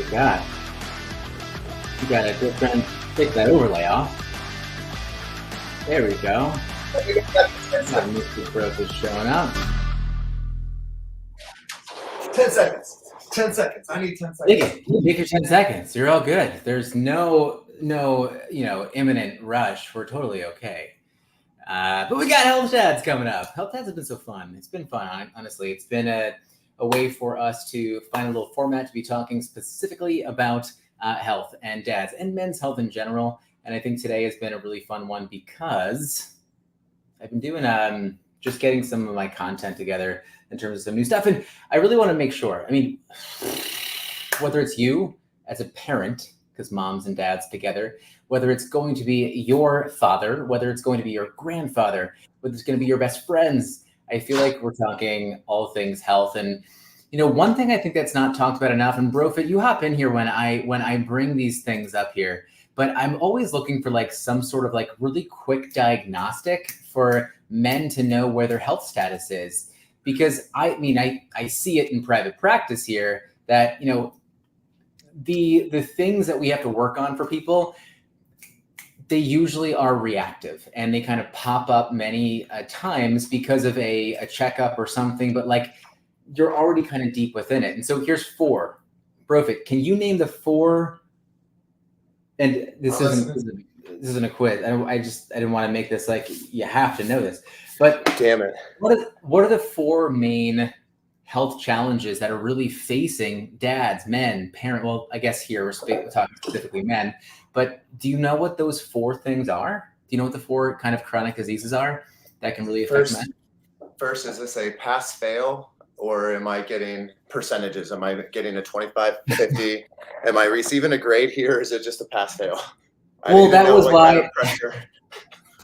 You got a good friend. Take that overlay off. There we go. Got Mr. BroFits showing up. 10 seconds. 10 seconds. I need 10 seconds. Take your 10 seconds. You're all good. There's no imminent rush. We're totally okay. But we got HealthDads coming up. HealthDads have been so fun. It's been fun, honestly. It's been a way for us to find a little format to be talking specifically about health and dads and men's health in general. And I think today has been a really fun one because I've been doing just getting some of my content together in terms of some new stuff. And I really want to make sure, I mean, whether it's you as a parent, because moms and dads together, whether it's going to be your father, whether it's going to be your grandfather, whether it's going to be your best friends, I feel like we're talking all things health. And, one thing I think that's not talked about enough, and BroFit, you hop in here when I bring these things up here, but I'm always looking for like some sort of like really quick diagnostic for men to know where their health status is. Because I see it in private practice here that, the things that we have to work on for people, they usually are reactive and they kind of pop up many times because of a checkup or something, but like you're already kind of deep within it. And so here's 4. BroFit, can you name the 4? And this isn't a quiz. I didn't want to make this like you have to know this, but damn it. What are the 4 main health challenges that are really facing dads, men, parents? Well, I guess here we're talking specifically men, but do you know what those 4 things are? Do you know what the 4 kind of chronic diseases are that can really affect men? First, is this a pass fail, or am I getting percentages? Am I getting a 25, 50? Am I receiving a grade here? Or is it just a pass fail? Well, that was why kind of pressure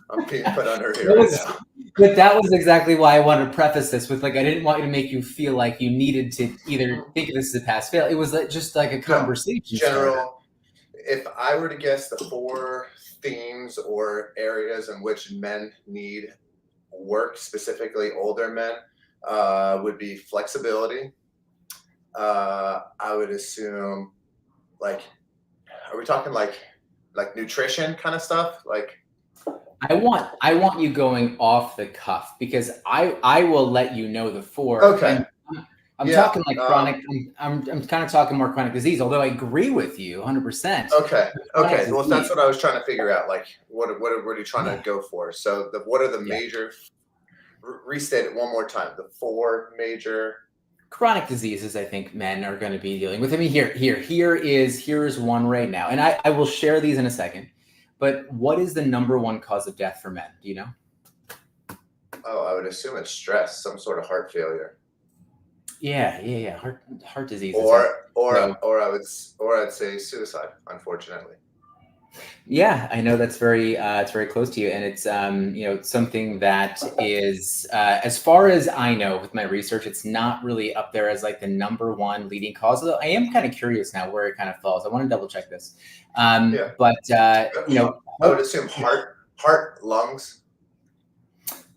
I'm being put under here right now. But that was exactly why I wanted to preface this with, like, I didn't want you to make you feel like you needed to either think of this as a pass fail. It was just like a conversation. General, if I were to guess the 4 themes or areas in which men need work, specifically older men, would be flexibility. I would assume, like, are we talking like nutrition kind of stuff? Like, I want you going off the cuff, because I will let you know the 4. Okay. And I'm talking like chronic. I'm kind of talking more chronic disease, although I agree with you 100%. Okay. Well, that's what I was trying to figure out. Like, what are you trying to go for? So what are the major? Restate it one more time. The 4 major chronic diseases I think men are going to be dealing with. I mean, here is one right now, and I will share these in a second. But what is the number 1 cause of death for men? Do you know? Oh, I would assume it's stress, some sort of heart failure. Yeah. Heart disease. I'd say suicide, unfortunately. Yeah, I know that's it's very close to you, and it's something that is, as far as I know with my research, it's not really up there as like the number 1 leading cause. Although I am kind of curious now where it kind of falls. I want to double check this. But I would assume heart, lungs.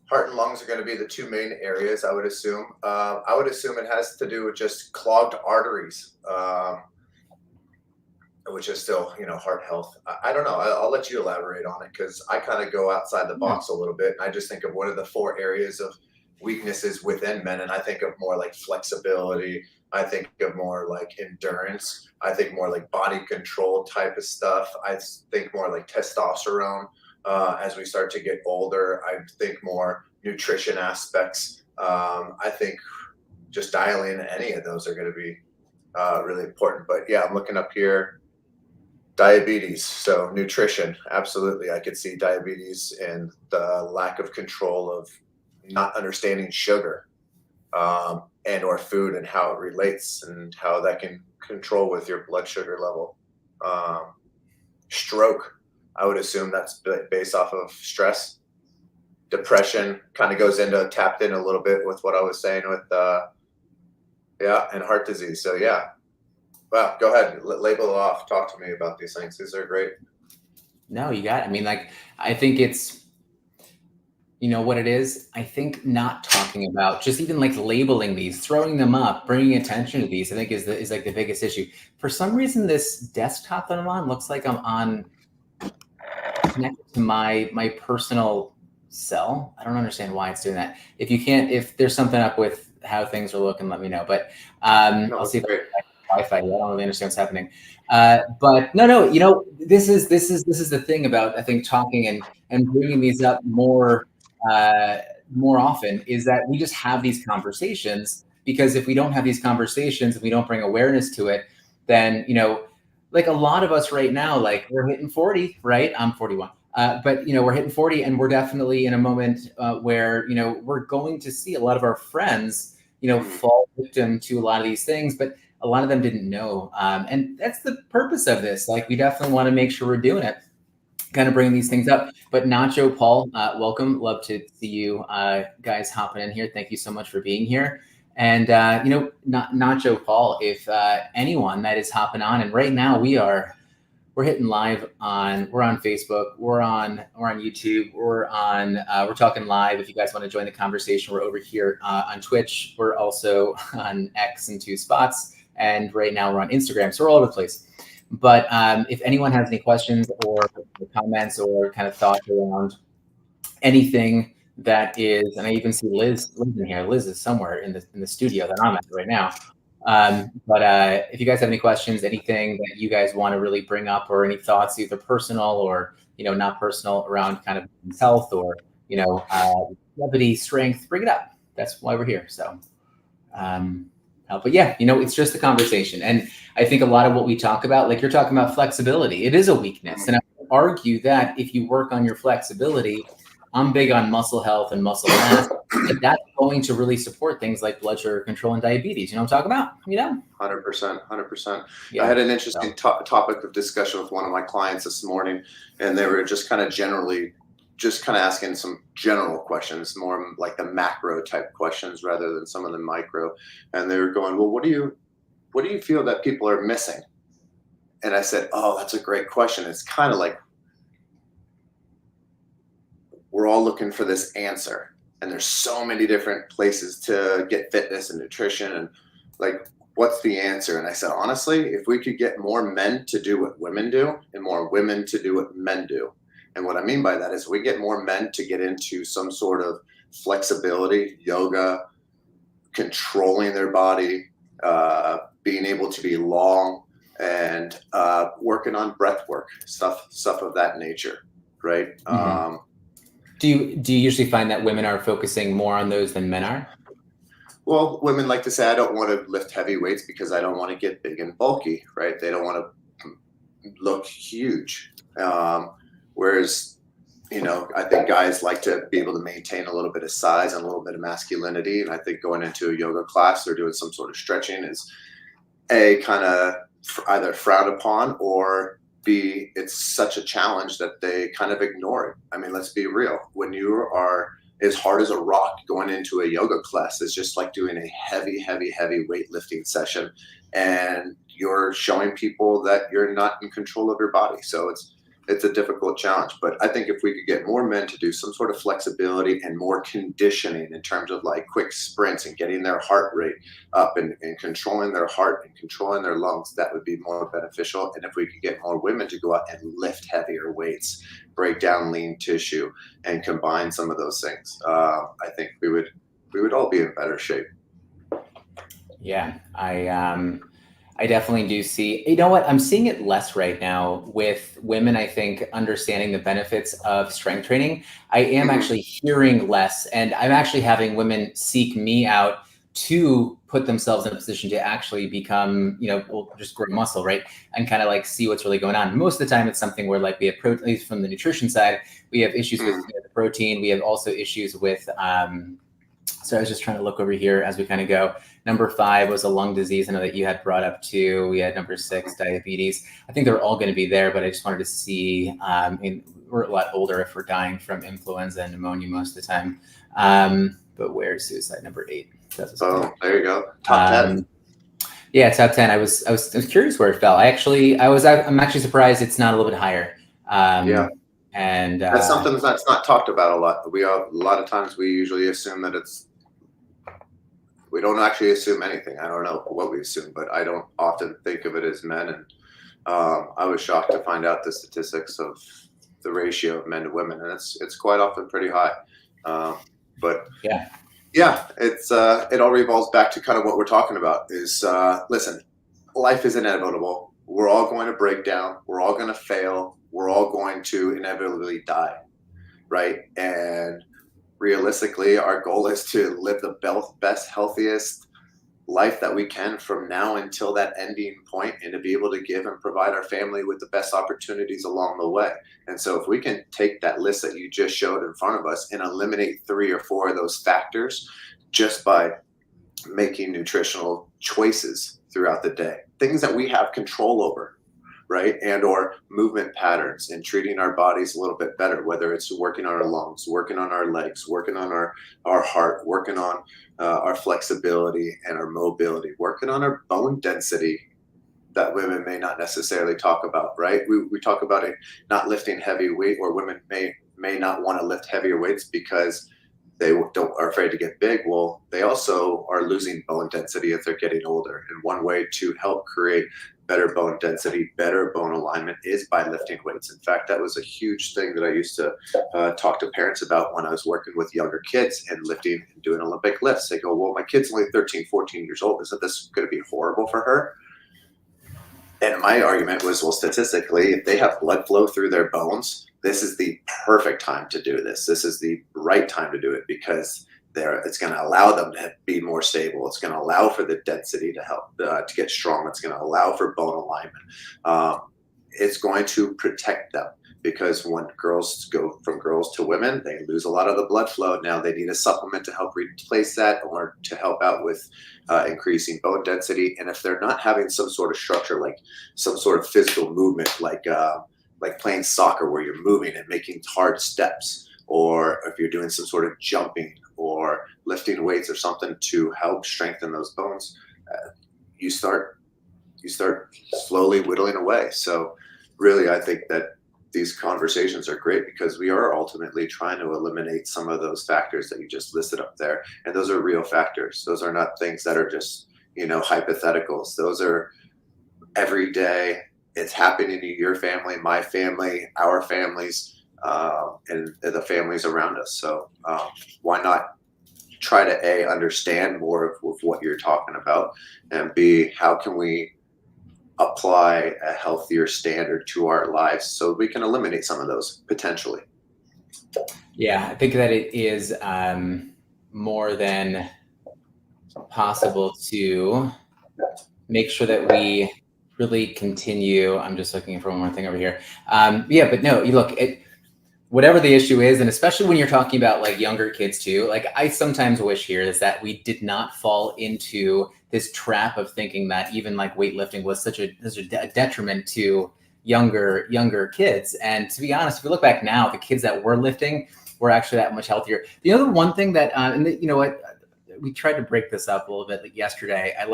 Heart and lungs are going to be the 2 main areas. I would assume. It has to do with just clogged arteries. Which is still, heart health. I don't know. I'll let you elaborate on it, because I kind of go outside the box a little bit. And I just think of what are the 4 areas of weaknesses within men. And I think of more like flexibility. I think of more like endurance. I think more like body control type of stuff. I think more like testosterone. As we start to get older, I think more nutrition aspects. I think just dialing in any of those are going to be really important. But yeah, I'm looking up here. Diabetes. So nutrition, absolutely. I could see diabetes and the lack of control of not understanding sugar and or food and how it relates and how that can control with your blood sugar level. Stroke, I would assume that's based off of stress. Depression kind of goes into tapped in a little bit with what I was saying with and heart disease. So yeah. Well, go ahead, label it off. Talk to me about these things. These are great. No, you got it. I mean, like, I think it's, what it is? I think not talking about, just even like labeling these, throwing them up, bringing attention to these, I think is like the biggest issue. For some reason, this desktop that I'm on looks like I'm on connected to my personal cell. I don't understand why it's doing that. If there's something up with how things are looking, let me know. But I'll see if Wi-Fi. I don't really understand what's happening. But no, this is the thing about, I think, talking and bringing these up more often, is that we just have these conversations, because if we don't have these conversations and we don't bring awareness to it, then, like a lot of us right now, like we're hitting 40, right? I'm 41. But we're hitting 40, and we're definitely in a moment where, we're going to see a lot of our friends, fall victim to a lot of these things, but a lot of them didn't know. And that's the purpose of this. Like, we definitely want to make sure we're doing it, kind of bringing these things up. But Nacho, Paul, welcome. Love to see you guys hopping in here. Thank you so much for being here. And, Nacho, Paul, if anyone that is hopping on, and right now we're hitting live we're on Facebook, we're on YouTube, we're talking live. If you guys want to join the conversation, we're over here on Twitch. We're also on X in 2 spots. And right now we're on Instagram. So we're all over the place. But if anyone has any questions or comments or kind of thoughts around anything that is, and I even see Liz in here. Liz is somewhere in the studio that I'm at right now. But if you guys have any questions, anything that you guys want to really bring up, or any thoughts, either personal or, not personal, around kind of health or, levity, strength, bring it up. That's why we're here. So, but yeah, it's just a conversation. And I think a lot of what we talk about, like you're talking about flexibility, it is a weakness. And I would argue that if you work on your flexibility, I'm big on muscle health and muscle mass. And that's going to really support things like blood sugar control and diabetes. You know what I'm talking about? You know? 100%. Yeah. I had an interesting topic of discussion with one of my clients this morning, and they were just kind of asking some general questions, more like the macro type questions rather than some of the micro. And they were going, well, what do you feel that people are missing? And I said, oh, that's a great question. It's kind of like we're all looking for this answer, and there's so many different places to get fitness and nutrition, and like, what's the answer? And I said, honestly, if we could get more men to do what women do and more women to do what men do. And what I mean by that is we get more men to get into some sort of flexibility, yoga, controlling their body, being able to be long, and working on breath work, stuff of that nature, right? Mm-hmm. Do you usually find that women are focusing more on those than men are? Well, women like to say, I don't want to lift heavy weights because I don't want to get big and bulky, right? They don't want to look huge. Whereas, I think guys like to be able to maintain a little bit of size and a little bit of masculinity. And I think going into a yoga class or doing some sort of stretching is kind of either frowned upon, or B, it's such a challenge that they kind of ignore it. I mean, let's be real. When you are as hard as a rock, going into a yoga class is just like doing a heavy weightlifting session, and you're showing people that you're not in control of your body. So it's a difficult challenge. But I think if we could get more men to do some sort of flexibility and more conditioning in terms of like quick sprints and getting their heart rate up and controlling their heart and controlling their lungs, that would be more beneficial. And if we could get more women to go out and lift heavier weights, break down lean tissue, and combine some of those things, I think we would all be in better shape. Yeah, I definitely do see, you know what, I'm seeing it less right now with women, I think, understanding the benefits of strength training. I am actually hearing less, and I'm actually having women seek me out to put themselves in a position to actually become, just grow muscle, right? And kind of like see what's really going on. Most of the time it's something where like we have protein, at least from the nutrition side, we have issues with the protein. We have also issues with, so I was just trying to look over here as we kind of go. Number 5 was a lung disease. I know that you had brought up too. We had number 6, diabetes. I think they're all going to be there, but I just wanted to see, we're a lot older if we're dying from influenza and pneumonia most of the time. But where's suicide? Number 8. Oh, there you go. Top 10. Yeah, top 10. I was curious where it fell. I'm actually surprised it's not a little bit higher. Yeah. And that's something that's not talked about a lot. A lot of times we usually assume that we don't actually assume anything. I don't know what we assume, but I don't often think of it as men. And I was shocked to find out the statistics of the ratio of men to women, and it's quite often pretty high. But yeah, it all revolves back to kind of what we're talking about is, listen, life is inevitable. We're all going to break down. We're all going to fail. We're all going to inevitably die, right? And realistically, our goal is to live the best, healthiest life that we can from now until that ending point, and to be able to give and provide our family with the best opportunities along the way. And so if we can take that list that you just showed in front of us and eliminate 3 or 4 of those factors just by making nutritional choices throughout the day, things that we have control over, right? And or movement patterns, and treating our bodies a little bit better, whether it's working on our lungs, working on our legs, working on our heart, working on our flexibility and our mobility, working on our bone density that women may not necessarily talk about, right? We talk about it not lifting heavy weight, or women may not want to lift heavier weights because they are afraid to get big. Well, they also are losing bone density as they're getting older. And one way to help create better bone density, better bone alignment is by lifting weights. In fact, that was a huge thing that I used to talk to parents about when I was working with younger kids and lifting and doing Olympic lifts. They go, well, my kid's only 13, 14 years old. Isn't this going to be horrible for her? And my argument was, well, statistically, if they have blood flow through their bones, this is the perfect time to do this. This is the right time to do it, because it's going to allow them to be more stable. It's going to allow for the density to help to get strong. It's going to allow for bone alignment. It's going to protect them. because when girls go from girls to women, they lose a lot of the blood flow. Now they need a supplement to help replace that, or to help out with increasing bone density. And if they're not having some sort of structure, like some sort of physical movement, like playing soccer where you're moving and making hard steps, or if you're doing some sort of jumping or lifting weights or something to help strengthen those bones, you start slowly whittling away. So really, I think that these conversations are great because we are ultimately trying to eliminate some of those factors that you just listed up there. And those are real factors. Those are not things that are just, hypotheticals. Those are every day. It's happening to your family, my family, our families, and the families around us. So why not try to A, understand more of what you're talking about, and B, how can we apply a healthier standard to our lives so we can eliminate some of those potentially. Yeah, I think that it is more than possible to make sure that we really continue. I'm just looking for one more thing over here. Yeah, but no, you look, whatever the issue is, and especially when you're talking about like younger kids too, like I sometimes wish here is that we did not fall into this trap of thinking that even like weightlifting was such a detriment to younger kids. And to be honest, if you look back now, the kids that were lifting were actually that much healthier. The other one thing that, you know what, we tried to break this up a little bit like yesterday. I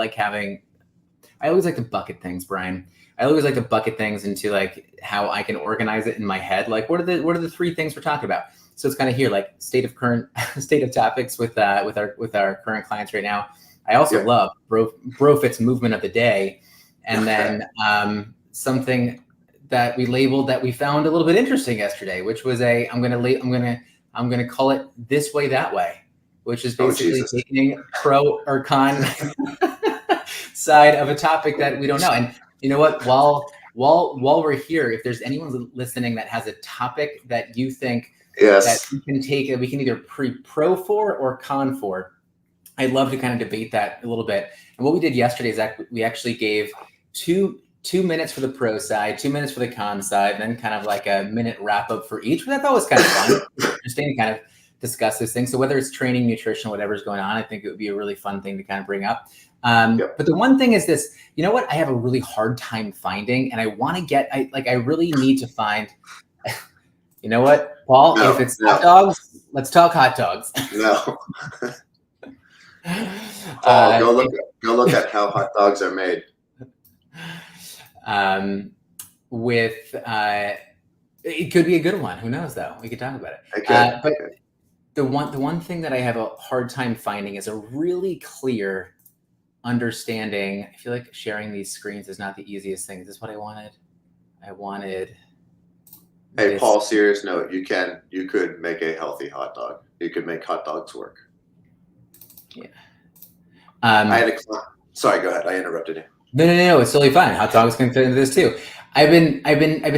always like to bucket things, Brian. I always like to bucket things into like how I can organize it in my head. Like what are the three things we're talking about? So it's kind of here, like state of topics with our current clients right now. I also love BroFits movement of the day. And then something that we labeled that we found a little bit interesting yesterday, which was I'm gonna call it this way, that way, which is basically taking pro or con side of a topic that we don't know. And you know what? While we're here, if there's anyone listening that has a topic that you think that we can take, we can either pro for or con for, I'd love to kind of debate that a little bit. And what we did yesterday is that we actually gave two minutes for the pro side, 2 minutes for the con side, and then kind of like a minute wrap up for each. But I thought it was kind of fun, interesting to kind of discuss this thing. So whether it's training, nutrition, whatever's going on, I think it would be a really fun thing to kind of bring up. But the one thing is this, you know what I have a really hard time finding, and I want to get, I really need to find, you know what, Paul, if it's hot dogs, let's talk hot dogs. No. Paul, go look at how hot dogs are made. It could be a good one. Who knows though? We could talk about it. But the one thing that I have a hard time finding is a really clear understanding. I feel like sharing these screens is not the easiest thing. Is this what I wanted? Hey, this. Paul, serious note, you could make a healthy hot dog. You could make hot dogs work. Yeah. Sorry, go ahead. I interrupted you. No, it's totally fine. Hot dogs can fit into this too. I've been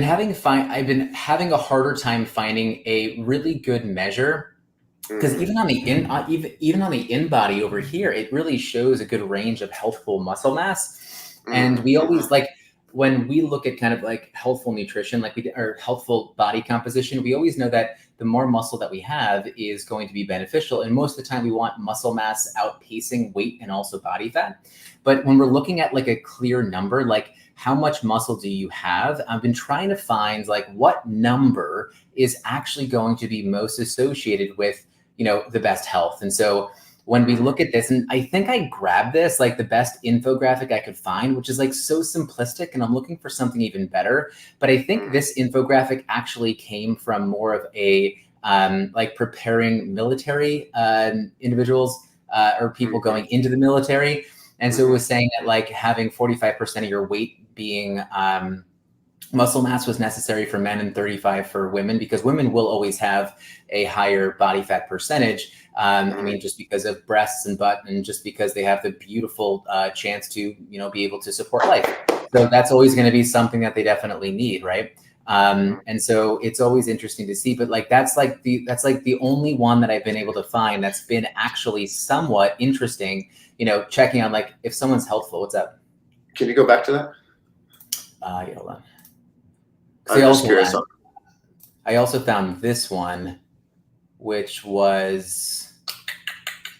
having a harder time finding a really good measure, because even on the in body over here, it really shows a good range of healthful muscle mass. And we always like, when we look at kind of like healthful nutrition, or healthful body composition, we always know that the more muscle that we have is going to be beneficial. And most of the time we want muscle mass outpacing weight and also body fat. But when we're looking at like a clear number, like how much muscle do you have? I've been trying to find like what number is actually going to be most associated with, the best health. And so when we look at this, and I think I grabbed this, like the best infographic I could find, which is like so simplistic, and I'm looking for something even better. But I think this infographic actually came from more of a, like preparing military individuals or people going into the military. And so it was saying that like having 45% of your weight being muscle mass was necessary for men and 35 for women, because women will always have a higher body fat percentage. I mean, just because of breasts and butt, and just because they have the beautiful chance to, be able to support life. So that's always going to be something that they definitely need, right? And so it's always interesting to see, but like that's like the only one that I've been able to find that's been actually somewhat interesting. Checking on like if someone's healthful. What's up? Can you go back to that? Yeah, hold on. I'm just curious. I also found this one, which was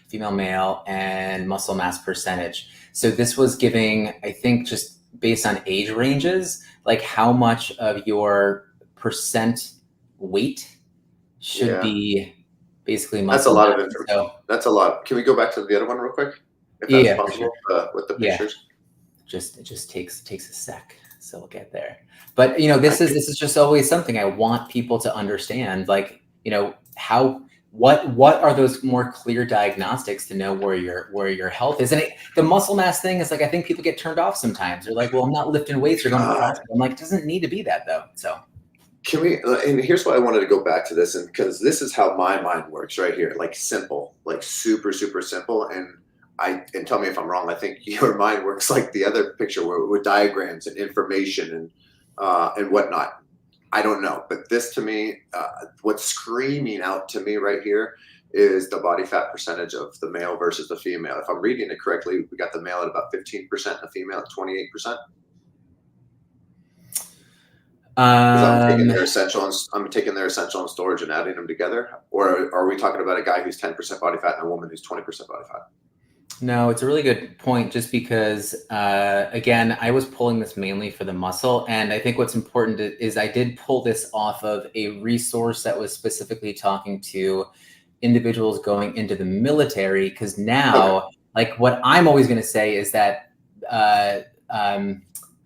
female, male, and muscle mass percentage. So this was giving, I think, just based on age ranges, like how much of your percent weight should Yeah, be basically that's a muscle lot of mass. information. So That's a lot. Can we go back to the other one real quick, if that's yeah, for sure. possible, with the Yeah, pictures? it just takes a sec. So we'll get there. But I this is just always something I want people to understand. Like, how what are those more clear diagnostics to know where your health is? And the muscle mass thing is like, I think people get turned off sometimes. They're like, well, I'm not lifting weights or going to CrossFit. I'm like, it doesn't need to be that though. So Can we? And here's why I wanted to go back to this, and because this is how my mind works right here, like simple, like super, super simple. And tell me if I'm wrong. I think your mind works like the other picture, where with diagrams and information and whatnot. I don't know, but this to me, what's screaming out to me right here is the body fat percentage of the male versus the female. If I'm reading it correctly, we got the male at about 15%, and the female at 28%. Because um, I'm taking their essential and storage and adding them together. Or are we talking about a guy who's 10% body fat and a woman who's 20% body fat? no, it's a really good point, just because, again, I was pulling this mainly for the muscle. And I think what's important is I did pull this off of a resource that was specifically talking to individuals going into the military. Because Okay. now, like, what I'm always going to say is that uh, um,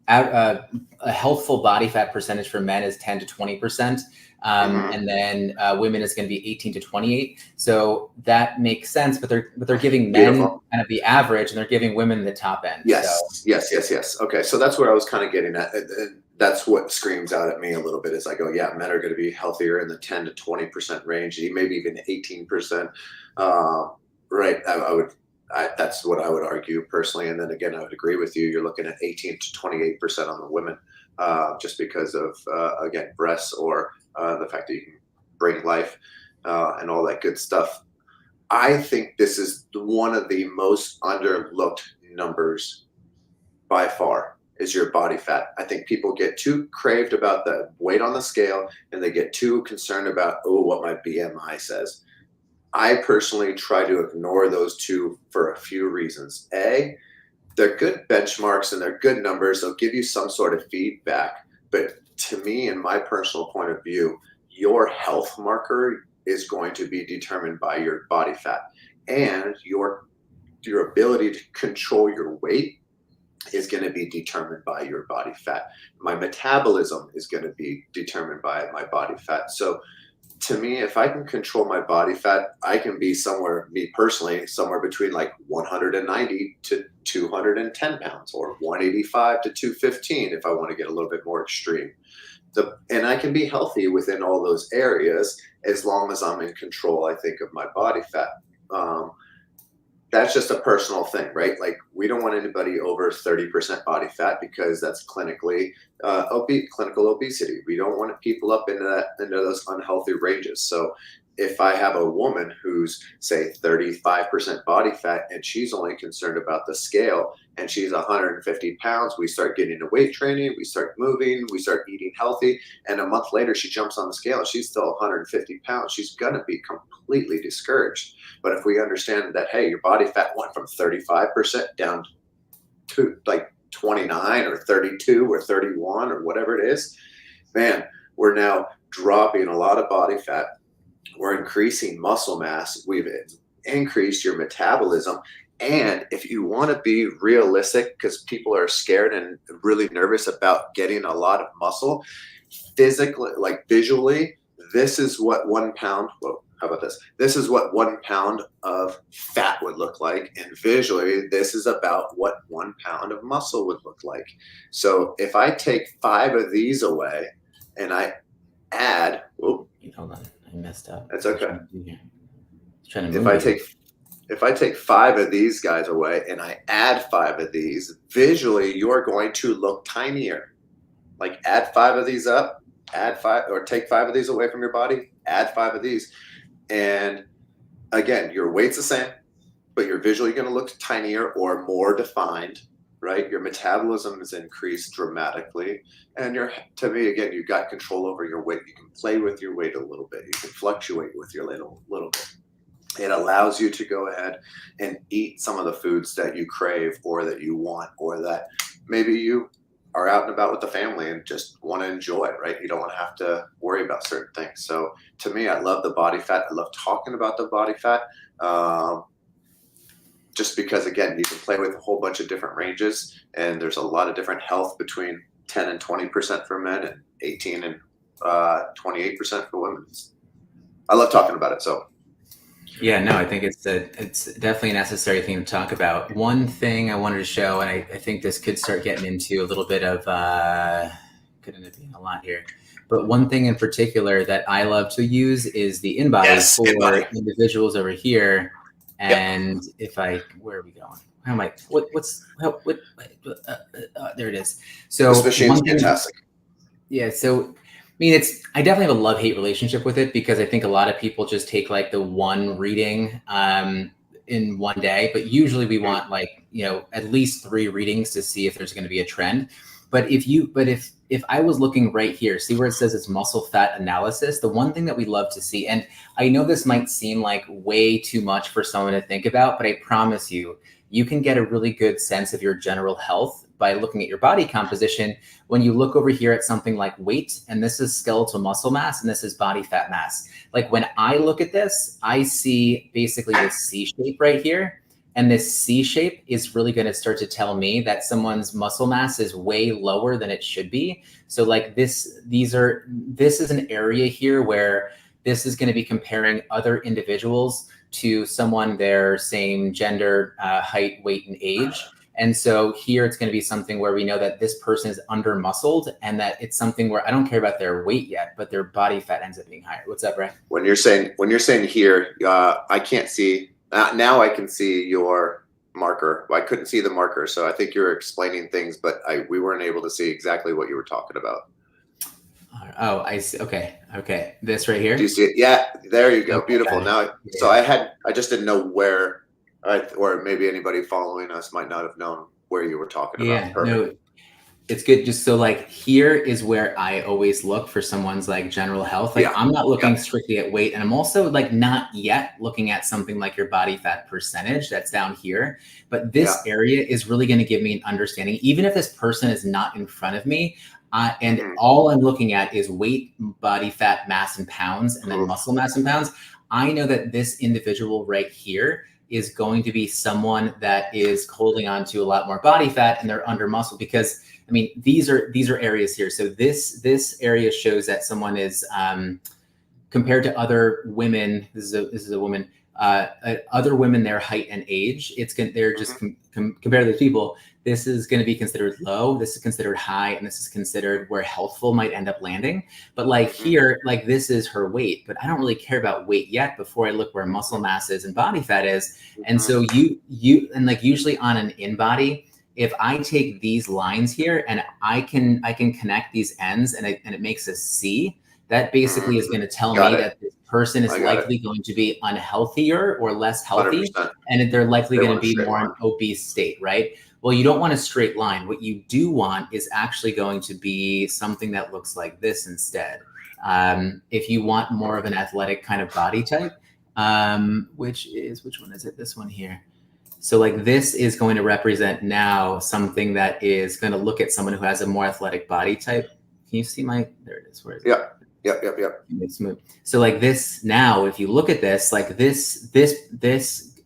a healthful body fat percentage for men is 10 to 20%. Hmm. And then women is going to be 18 to 28. So that makes sense, but they're giving men Beautiful. kind of the average, and they're giving women the top end. So Yes, yes, yes, yes. Okay, so that's where I was kind of getting at. And that's what screams out at me a little bit as I go, yeah, men are going to be healthier in the 10 to 20% range, maybe even 18%. Uh, right. That's what I would argue personally. And then again, I would agree with you. You're looking at 18 to 28% on the women, just because of, again, breasts or the fact that you can bring life and all that good stuff. I think this is one of the most underlooked numbers by far is your body fat. I think people get too craved about the weight on the scale, and they get too concerned about, oh, what my BMI says. I personally try to ignore those two for a few reasons. A, they're good benchmarks and they're good numbers. They'll give you some sort of feedback. But to me, in my personal point of view, your health marker is going to be determined by your body fat, and your ability to control your weight is going to be determined by your body fat. My metabolism is going to be determined by my body fat. So to me, if I can control my body fat, I can be somewhere, me personally, somewhere between like 190 to 210 pounds, or 185 to 215 if I want to get a little bit more extreme. And I can be healthy within all those areas as long as I'm in control, I think, of my body fat. Um, that's just a personal thing, right? Like, we don't want anybody over 30% body fat, because that's clinically clinical obesity. We don't want people up into those unhealthy ranges. So if I have a woman who's, say, 35% body fat, and she's only concerned about the scale, and she's 150 pounds, we start getting into weight training, we start moving, we start eating healthy, and a month later she jumps on the scale and she's still 150 pounds, she's going to be completely discouraged. But if we understand that, hey, your body fat went from 35% down to like 29 or 32 or 31 or whatever it is, man, we're now dropping a lot of body fat. We're increasing muscle mass. We've increased your metabolism. And if you want to be realistic, because people are scared and really nervous about getting a lot of muscle, physically, like visually, this is what 1 pound, whoa, how about this? This is what 1 pound of fat would look like. And visually, this is about what 1 pound of muscle would look like. So if I take 5 of these away and I add, whoop, hold on, I messed up. that's okay. Trying to If move I it. take if I take 5 of these guys away and I add 5 of these, visually you're going to look tinier. Like, add 5 of these up, add 5, or take 5 of these away from your body, add 5 of these. And again, your weight's the same, but you're visually going to look tinier or more defined, right? Your metabolism is increased dramatically. And to me, again, you got control over your weight. You can play with your weight a little bit. You can fluctuate with your little bit. It allows you to go ahead and eat some of the foods that you crave or that you want, or that maybe you are out and about with the family and just want to enjoy, right? You don't want to have to worry about certain things. So to me, I love the body fat. I love talking about the body fat. Just because, again, you can play with a whole bunch of different ranges, and there's a lot of different health between 10 and 20% for men and 18 and 28% for women. I love talking about it. So yeah, no, I think it's definitely a necessary thing to talk about. One thing I wanted to show, and I think this could start getting into a little bit of, could end up being a lot here, but one thing in particular that I love to use is the InBody for individuals over here. And if where are we going? How am I, there it is. So this machine's fantastic. Yeah. So, I mean, I definitely have a love-hate relationship with it, because I think a lot of people just take like the one reading in one day, but usually we want like, at least 3 readings to see if there's going to be a trend. But if I was looking right here, see where it says it's muscle fat analysis, the one thing that we love to see, and I know this might seem like way too much for someone to think about, but I promise you, you can get a really good sense of your general health by looking at your body composition when you look over here at something like weight, and this is skeletal muscle mass, and this is body fat mass. Like when I look at this, I see basically this C shape right here. And this C shape is really going to start to tell me that someone's muscle mass is way lower than it should be. So like this is an area here where this is going to be comparing other individuals to someone their same gender, height, weight, and age. And so here it's going to be something where we know that this person is under muscled, and that it's something where I don't care about their weight yet, but their body fat ends up being higher. What's up, Ray? When you're saying here, I can't see. Now I can see your marker. Well, I couldn't see the marker, so I think you're explaining things, but we weren't able to see exactly what you were talking about. Oh, I see. Okay. This right here. Do you see it? Yeah, there you go. Okay, beautiful. Now, so I just didn't know where, or maybe anybody following us might not have known where you were talking about. Perfect. No, it's good. Just so like here is where I always look for someone's like general health. Like I'm not looking strictly at weight, and I'm also like not yet looking at something like your body fat percentage that's down here. But this area is really going to give me an understanding, even if this person is not in front of me. And all I'm looking at is weight, body fat mass in pounds, and then muscle mass in pounds. I know that this individual right here is going to be someone that is holding on to a lot more body fat, and they're under muscle, because I mean, these are areas here. So this area shows that someone is compared to other women. This is a woman. Other women, their height and age, they're just compared to these people. This is going to be considered low. This is considered high, and this is considered where healthful might end up landing. But like here, like this is her weight, but I don't really care about weight yet before I look where muscle mass is and body fat is. And so you and like usually on an InBody, if I take these lines here and I can connect these ends and it makes a C, that basically is going to tell me that this person is likely going to be unhealthier or less healthy, 100%. And they're likely going to be more in obese state, right? Well, you don't want a straight line. What you do want is actually going to be something that looks like this instead. If you want more of an athletic kind of body type, which one is it? This one here. So like this is going to represent now something that is going to look at someone who has a more athletic body type. Can you see there it is. Where is it? Yep. It's smooth. So like this now, if you look at this, like this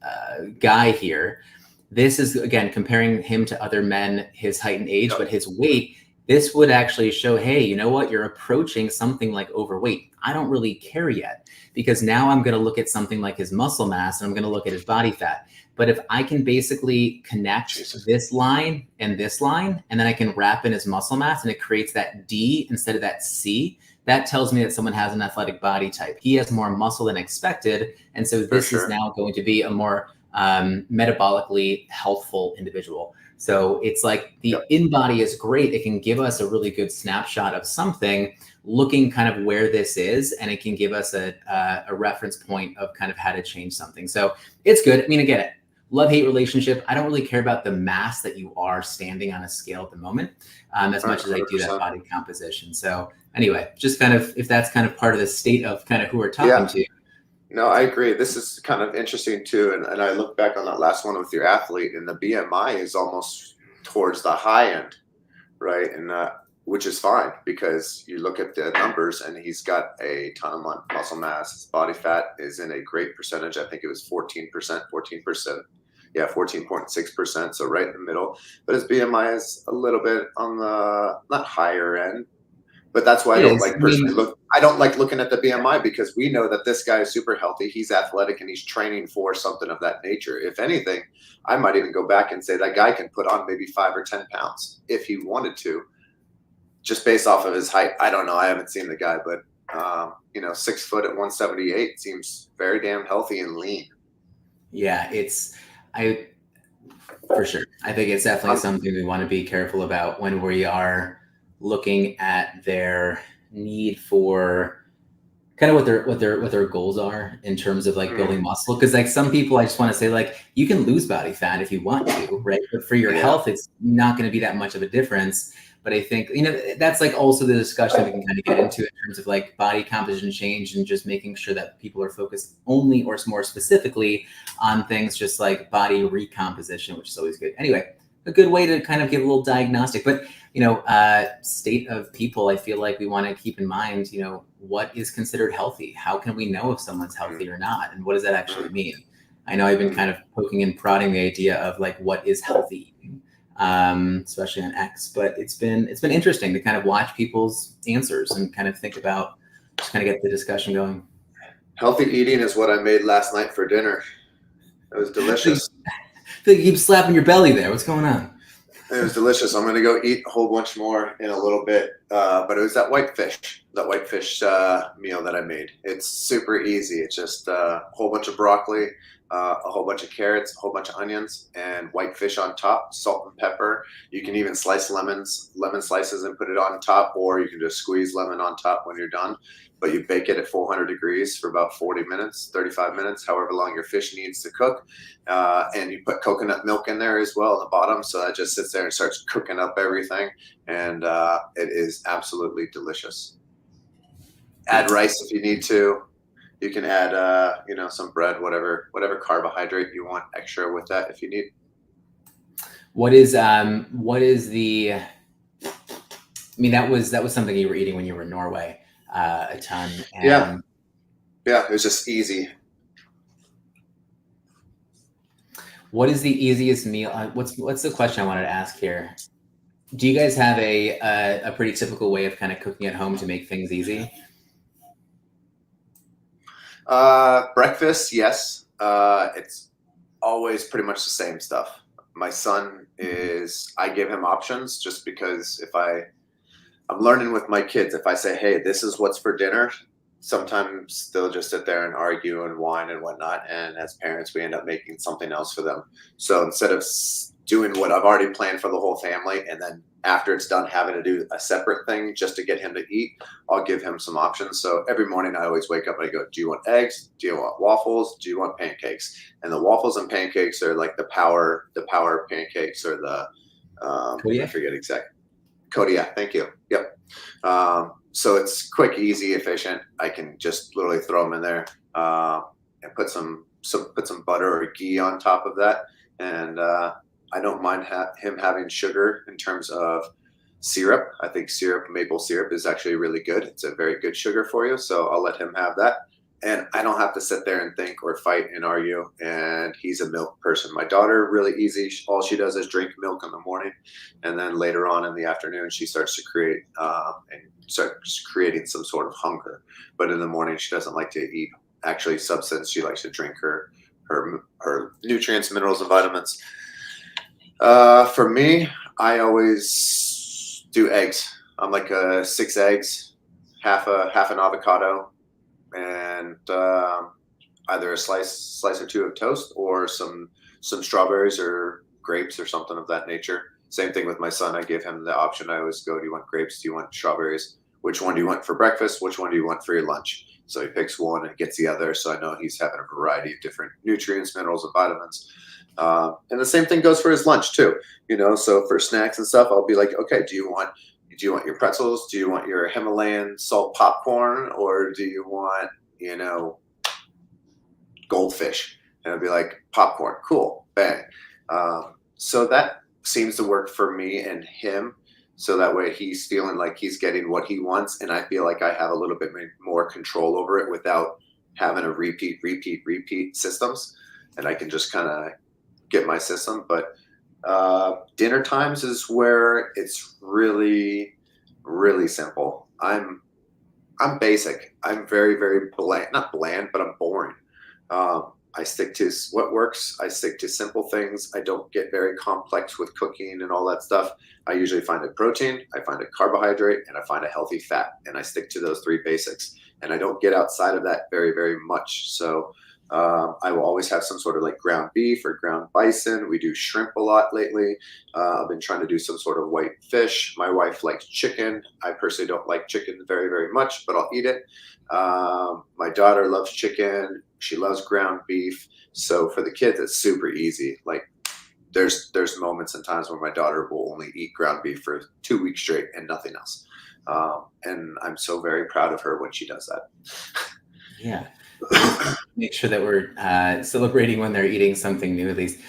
guy here, this is again, comparing him to other men, his height and age, but his weight, this would actually show, hey, you know what? You're approaching something like overweight. I don't really care yet, because now I'm going to look at something like his muscle mass, and I'm going to look at his body fat. But if I can basically connect this line, and then I can wrap in his muscle mass, and it creates that D instead of that C, that tells me that someone has an athletic body type. He has more muscle than expected. And so this is now going to be a more metabolically healthful individual. So it's like the InBody is great. It can give us a really good snapshot of something, looking kind of where this is, and it can give us a reference point of kind of how to change something. So it's good. I mean, again, love-hate relationship. I don't really care about the mass that you are standing on a scale at the moment, as much as I do that 100%. body composition. So anyway, just kind of, if that's kind of part of the state of kind of who we're talking Yeah. to. No, I agree. This is kind of interesting too. And I look back on that last one with your athlete, and the BMI is almost towards the high end, right? And which is fine because you look at the numbers and he's got a ton of muscle mass. His body fat is in a great percentage. I think it was 14%. Yeah, 14.6%. So right in the middle. But his BMI is a little bit on the not higher end. But that's why I It don't is. like I mean, personally look. I don't like looking at the BMI because we know that this guy is super healthy. He's athletic and he's training for something of that nature. If anything, I might even go back and say that guy can put on maybe 5 or 10 pounds if he wanted to, just based off of his height. I don't know. I haven't seen the guy, but 6 foot at 178 seems very damn healthy and lean. yeah, for sure. I think it's definitely something we want to be careful about when we are looking at their need for kind of what their goals are in terms of like building muscle. Because like some people, I just want to say like you can lose body fat if you want to, right? But for your health, it's not going to be that much of a difference. But I think, that's like also the discussion we can kind of get into in terms of like body composition change and just making sure that people are focused only or more specifically on things just like body recomposition, which is always good. Anyway, a good way to kind of give a little diagnostic. But, state of people, I feel like we want to keep in mind, what is considered healthy? How can we know if someone's healthy or not? And what does that actually mean? I know I've been kind of poking and prodding the idea of like, what is healthy eating? Especially on X, but it's been interesting to kind of watch people's answers and kind of think about, just kind of get the discussion going. Healthy eating is what I made last night for dinner. It was delicious. I feel like you keep slapping your belly there. What's going on? It was delicious. I'm going to go eat a whole bunch more in a little bit. But it was that whitefish meal that I made. It's super easy. It's just a whole bunch of broccoli, a whole bunch of carrots, a whole bunch of onions, and whitefish on top, salt and pepper. You can even slice lemon slices and put it on top, or you can just squeeze lemon on top when you're done. But you bake it at 400 degrees for about 40 minutes, 35 minutes, however long your fish needs to cook. And you put coconut milk in there as well at the bottom. So that just sits there and starts cooking up everything. And it is absolutely delicious. Add rice if you need to. You can add, some bread, whatever carbohydrate you want extra with that if you need. What is the, that was something you were eating when you were in Norway, a ton. And yeah, it was just easy. What is the easiest meal? What's the question I wanted to ask here? Do you guys have a pretty typical way of kind of cooking at home to make things easy? Breakfast, yes. It's always pretty much the same stuff. My son I give him options just because I'm learning with my kids. If I say, hey, this is what's for dinner, sometimes they'll just sit there and argue and whine and whatnot. And as parents, we end up making something else for them. So instead of doing what I've already planned for the whole family, and then after it's done, having to do a separate thing just to get him to eat, I'll give him some options. So every morning I always wake up and I go, do you want eggs? Do you want waffles? Do you want pancakes? And the waffles and pancakes are like the power pancakes, or the, I forget exactly. Kodiak, thank you. Yep. So it's quick, easy, efficient. I can just literally throw them in there and put some butter or ghee on top of that. And I don't mind him having sugar in terms of syrup. I think maple syrup is actually really good. It's a very good sugar for you. So I'll let him have that. And I don't have to sit there and think or fight and argue. And he's a milk person. My daughter, really easy. All she does is drink milk in the morning. And then later on in the afternoon, she starts to create and starts creating some sort of hunger. But in the morning, she doesn't like to eat actually substance. She likes to drink her nutrients, minerals, and vitamins. For me, I always do eggs. I'm like 6 eggs, half an avocado, and either a slice or two of toast, or some strawberries or grapes or something of that nature. Same thing with my son. I give him the option. I always go, do you want grapes? Do you want strawberries? which one do you want for breakfast? Which one do you want for your lunch? So he picks one and gets the other. So I know he's having a variety of different nutrients, minerals, and vitamins. And the same thing goes for his lunch too. So for snacks and stuff, I'll be like, okay, do you want your pretzels? Do you want your Himalayan salt popcorn? Or do you want, goldfish? And I'll be like, popcorn. Cool. Bang. So that seems to work for me and him. So that way he's feeling like he's getting what he wants. And I feel like I have a little bit more control over it without having a repeat systems. And I can just kind of get my system. But dinner times is where it's really, really simple. I'm basic. I'm very, very bland, not bland, but I'm boring. I stick to what works. I stick to simple things. I don't get very complex with cooking and all that stuff. I usually find a protein, I find a carbohydrate, and I find a healthy fat. And I stick to those three basics. And I don't get outside of that very, very much. So I will always have some sort of like ground beef or ground bison. We do shrimp a lot lately. I've been trying to do some sort of white fish. My wife likes chicken. I personally don't like chicken very, very much, but I'll eat it. My daughter loves chicken. She loves ground beef. So for the kids, it's super easy. Like there's moments and times where my daughter will only eat ground beef for 2 weeks straight and nothing else. And I'm so very proud of her when she does that. Yeah. Make sure that we're celebrating when they're eating something new, at least.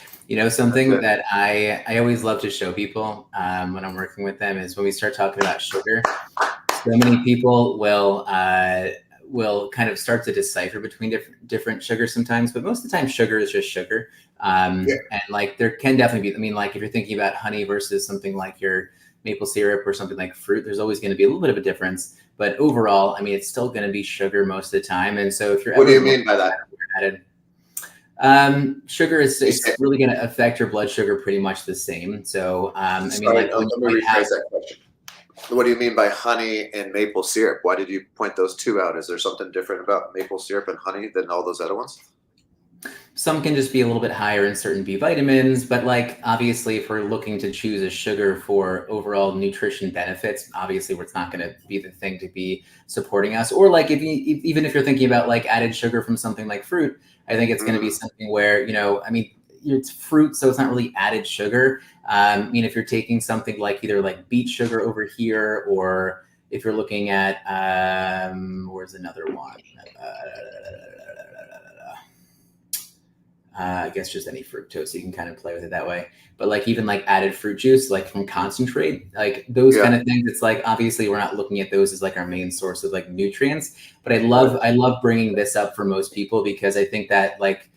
Something that I always love to show people when I'm working with them is when we start talking about sugar. So many people will kind of start to decipher between different sugars sometimes, but most of the time sugar is just sugar. And like there can definitely be, if you're thinking about honey versus something like your maple syrup or something like fruit, there's always going to be a little bit of a difference. But overall, it's still going to be sugar most of the time. And so if you're what do you mean by that? Sugar is really going to affect your blood sugar pretty much the same. So let me rephrase that question. What do you mean by honey and maple syrup? Why did you point those two out? Is there something different about maple syrup and honey than all those other ones? Some can just be a little bit higher in certain B vitamins, but like obviously if we're looking to choose a sugar for overall nutrition benefits, obviously it's not going to be the thing to be supporting us. Or like even if you're thinking about like added sugar from something like fruit, I think it's going to be something where, it's fruit, so it's not really added sugar. If you're taking something like either like beet sugar over here, or if you're looking at, where's another one? I guess just any fructose, you can kind of play with it that way. But like even like added fruit juice, like from concentrate, like those kind of things, it's like, obviously we're not looking at those as like our main source of like nutrients, but I love bringing this up for most people because I think that like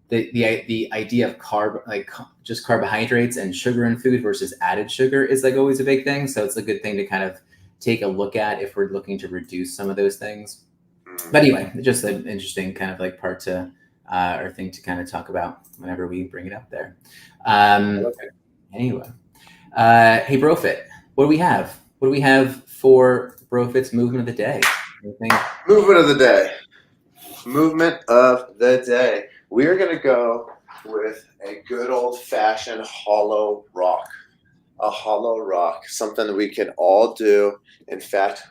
the idea of just carbohydrates and sugar in food versus added sugar is like always a big thing. So it's a good thing to kind of take a look at if we're looking to reduce some of those things. But anyway, just an interesting kind of like part to, or thing to kind of talk about whenever we bring it up there. Anyway, hey BroFit, what do we have? What do we have for BroFit's movement of the day? Movement of the day. Movement of the day. We are going to go with a good old-fashioned hollow rock. A hollow rock, something that we can all do. In fact,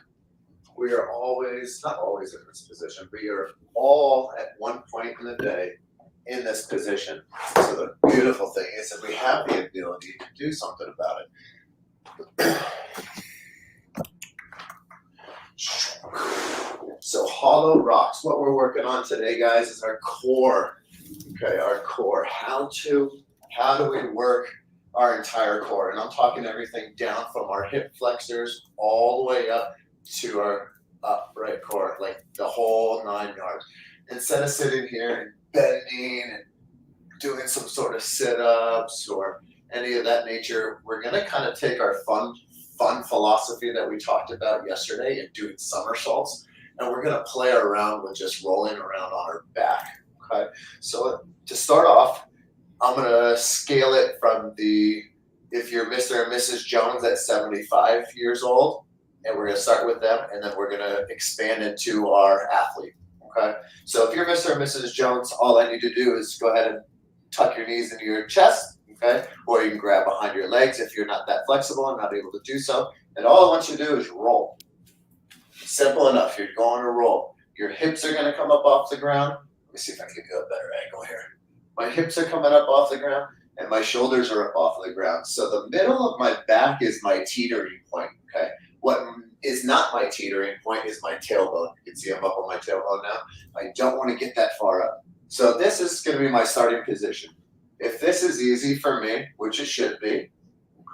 we are not always in this position, but you're all at one point in the day in this position. So the beautiful thing is that we have the ability to do something about it. So hollow rocks, what we're working on today, guys, is our core. Okay, our core. How do we work our entire core? And I'm talking everything down from our hip flexors all the way up to our upright core, like the whole 9 yards. Instead of sitting here and bending and doing some sort of sit-ups or any of that nature, we're going to kind of take our fun philosophy that we talked about yesterday and doing somersaults, and we're going to play around with just rolling around on our back. Okay, so to start off, I'm going to scale it from if you're Mr. and Mrs. Jones at 75 years old, and we're going to start with them, and then we're going to expand into our athlete. Okay, so if you're Mr. and Mrs. Jones, all I need to do is go ahead and tuck your knees into your chest, okay, or you can grab behind your legs if you're not that flexible and not able to do so, and all I want you to do is roll. Simple enough. You're going to roll. Your hips are going to come up off the ground. Let me see if I can give you a better angle here. My hips are coming up off the ground and my shoulders are up off the ground. So the middle of my back is my teetering point, okay? What is not my teetering point is my tailbone. You can see I'm up on my tailbone now. I don't want to get that far up. So this is going to be my starting position. If this is easy for me, which it should be,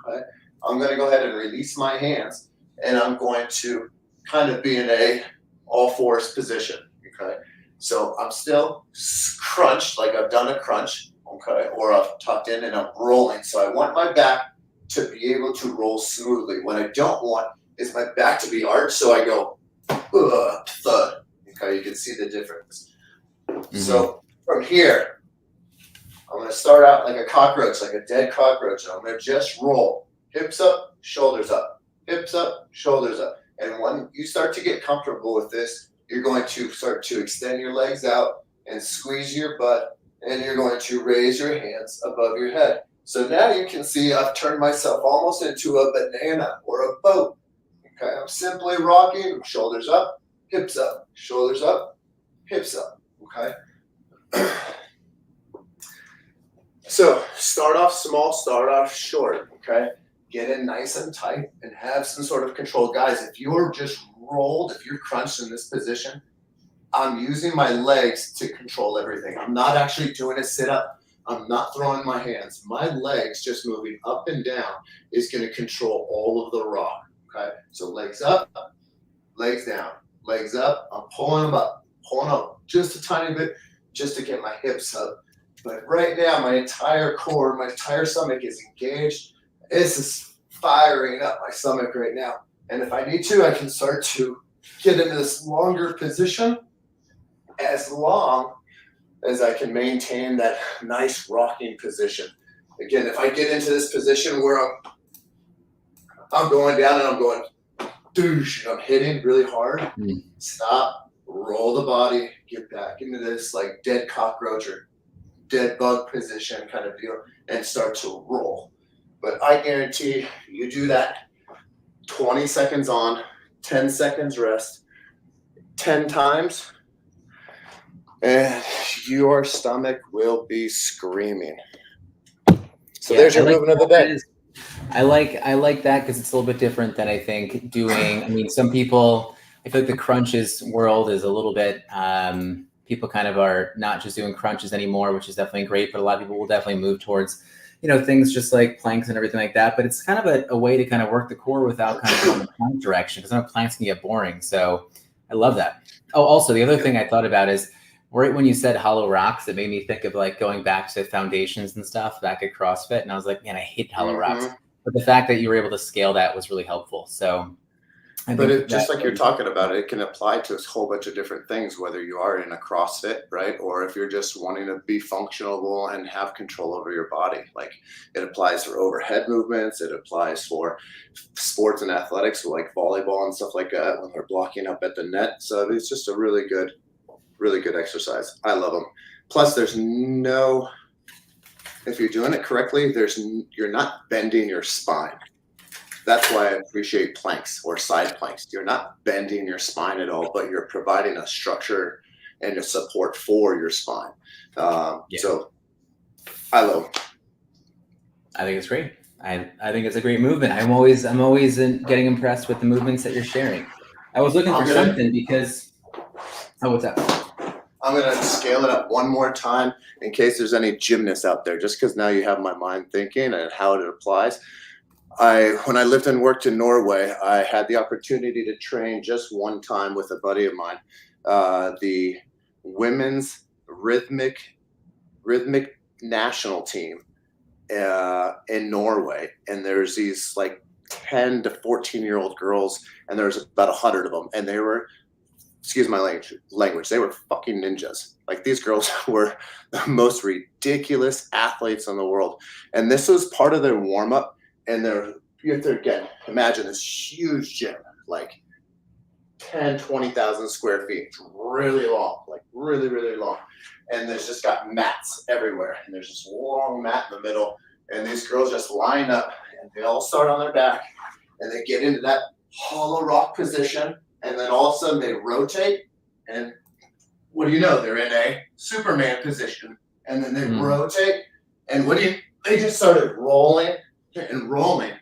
okay, I'm going to go ahead and release my hands and I'm going to kind of be in a all fours position, okay? So I'm still crunched, like I've done a crunch, okay, or I've tucked in and I'm rolling. So I want my back to be able to roll smoothly. What I don't want is my back to be arched, so I go thud. Okay, you can see the difference. Mm-hmm. So from here, I'm going to start out like a cockroach, like a dead cockroach. And I'm going to just roll, hips up, shoulders up, hips up, shoulders up. And when you start to get comfortable with this, you're going to start to extend your legs out and squeeze your butt, and you're going to raise your hands above your head. So now you can see I've turned myself almost into a banana or a boat. Okay, I'm simply rocking, shoulders up, hips up, shoulders up, hips up. Okay. So start off small, start off short. Okay. Get in nice and tight and have some sort of control. Guys, if you're just rolled, if you're crunched in this position, I'm using my legs to control everything. I'm not actually doing a sit-up. I'm not throwing my hands. My legs just moving up and down is going to control all of the rock. Okay, so legs up, legs down, legs up. I'm pulling them up, pulling up just a tiny bit just to get my hips up. But right now, my entire core, my entire stomach is engaged. This is firing up my stomach right now. And if I need to, I can start to get into this longer position as long as I can maintain that nice rocking position. Again, if I get into this position where I'm going down and I'm going douche and I'm hitting really hard, stop, roll the body, get back into this like dead cockroach or dead bug position kind of deal and start to roll. But I guarantee you do that 20 seconds on, 10 seconds rest, 10 times, and your stomach will be screaming. So there's your movement of the day. I like that because it's a little bit different than I think doing. I mean, some people, I feel like the crunches world is a little bit, people kind of are not just doing crunches anymore, which is definitely great, but a lot of people will definitely move towards, things just like planks and everything like that. But it's kind of a way to kind of work the core without kind of going the plank direction, because I know planks can get boring. So I love that. Oh, also the other thing I thought about is right when you said hollow rocks, it made me think of like going back to foundations and stuff back at CrossFit. And I was like, man, I hate hollow rocks. But the fact that you were able to scale that was really helpful. So but it, just like you're talking about, it can apply to a whole bunch of different things, whether you are in a CrossFit, right? Or if you're just wanting to be functional and have control over your body. Like it applies for overhead movements. It applies for sports and athletics like volleyball and stuff like that when they're blocking up at the net. So it's just a really good exercise. I love them. Plus there's no, if you're doing it correctly, you're not bending your spine. That's why I appreciate planks or side planks. You're not bending your spine at all, but you're providing a structure and a support for your spine. So I love it. I think it's great. I think it's a great movement. I'm always getting impressed with the movements that you're sharing. I was looking for something because, what's up? I'm going to scale it up one more time in case there's any gymnasts out there, just because now you have my mind thinking and how it applies. When I lived and worked in Norway, I had the opportunity to train just one time with a buddy of mine, the women's rhythmic national team in Norway. And there's these like 10 to 14-year-old girls, and there's about 100 of them. And they were, excuse my language, they were fucking ninjas. Like these girls were the most ridiculous athletes in the world. And this was part of their warm-up. And they're again, imagine this huge gym, like 10, 20,000 square feet. It's really long, like really, really long. And there's just got mats everywhere. And there's this long mat in the middle. And these girls just line up and they all start on their back and they get into that hollow rock position and then all of a sudden they rotate, and what do you know? They're in a Superman position, and then they rotate, and they just started rolling and rolling,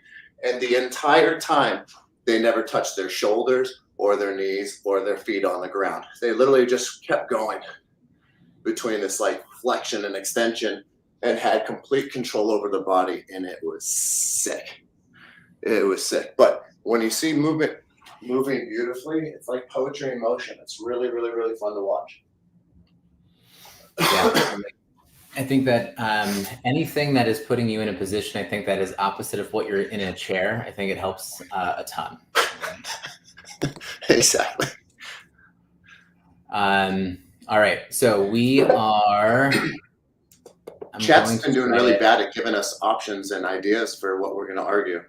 and the entire time they never touched their shoulders or their knees or their feet on the ground. They literally just kept going between this like flexion and extension and had complete control over the body, and it was sick. It was sick. But when you see movement moving beautifully, it's like poetry in motion. It's really, really, really fun to watch. Yeah. I think that anything that is putting you in a position, I think that is opposite of what you're in a chair. I think it helps a ton. Exactly. All right. So we are. Chat's been doing really bad at giving us options and ideas for what we're going to argue.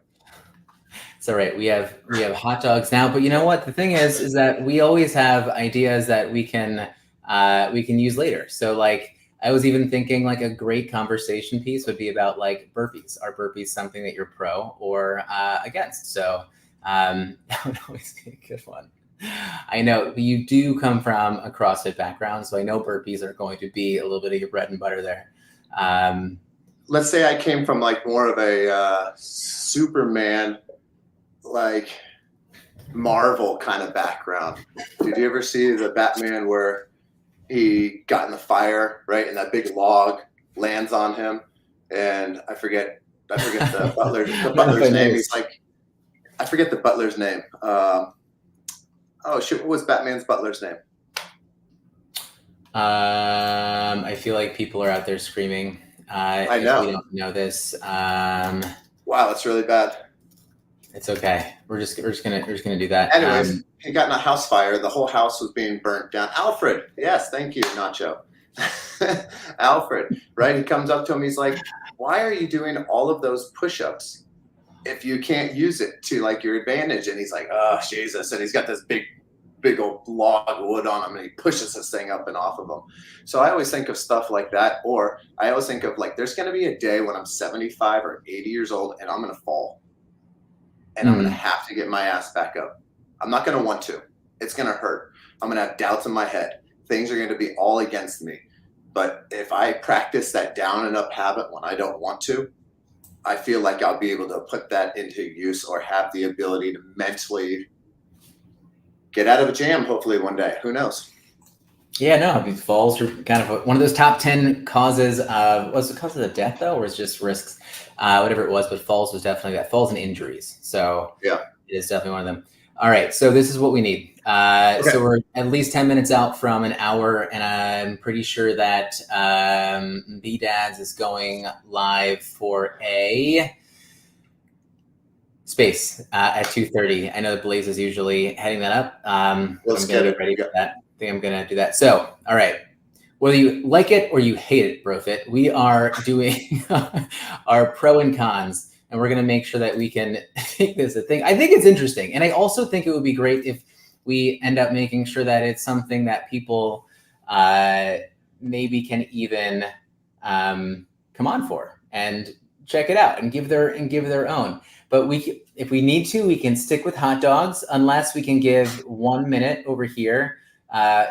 It's all right. We have hot dogs now, but you know what? The thing is that we always have ideas that we can use later. So like, I was even thinking like a great conversation piece would be about like burpees. Are burpees something that you're pro or against? So that would always be a good one. I know you do come from a CrossFit background, so I know burpees are going to be a little bit of your bread and butter there. Let's say I came from like more of a Superman, like Marvel kind of background. Did you ever see the Batman where he got in the fire, right? And that big log lands on him. And I forget the butler's name. He's like, I forget the butler's name. Oh shit, what was Batman's butler's name? I feel like people are out there screaming. I know. If we don't know this. Wow, that's really bad. It's okay. We're just gonna do that. Anyways, he got in a house fire. The whole house was being burnt down. Alfred, yes, thank you, Nacho. Alfred, right? He comes up to him. He's like, "Why are you doing all of those push-ups if you can't use it to like your advantage?" And he's like, "Oh Jesus!" And he's got this big old log of wood on him, and he pushes this thing up and off of him. So I always think of stuff like that, or I always think of like, there's going to be a day when I'm 75 or 80 years old, and I'm going to fall. And I'm going to have to get my ass back up. I'm not going to want to. It's going to hurt. I'm going to have doubts in my head. Things are going to be all against me. But if I practice that down and up habit when I don't want to, I feel like I'll be able to put that into use or have the ability to mentally get out of a jam, hopefully one day. Who knows? Yeah, no, falls are kind of one of those top 10 causes of, was it causes of death though, or is just risks? Whatever it was, but falls was definitely that. Falls and injuries. So yeah, it is definitely one of them. All right, so this is what we need. Okay. So we're at least 10 minutes out from an hour, and I'm pretty sure that BDads is going live for a space at 2:30. I know that Blaze is usually heading that up. Let's get it ready for that. I think I'm going to do that. So, all right. Whether you like it or you hate it, BroFit, we are doing our pro and cons, and we're going to make sure that we can make this a thing. I think it's interesting. And I also think it would be great if we end up making sure that it's something that people maybe can even come on for and check it out and give their own. But if we need to, we can stick with hot dogs unless we can give 1 minute over here.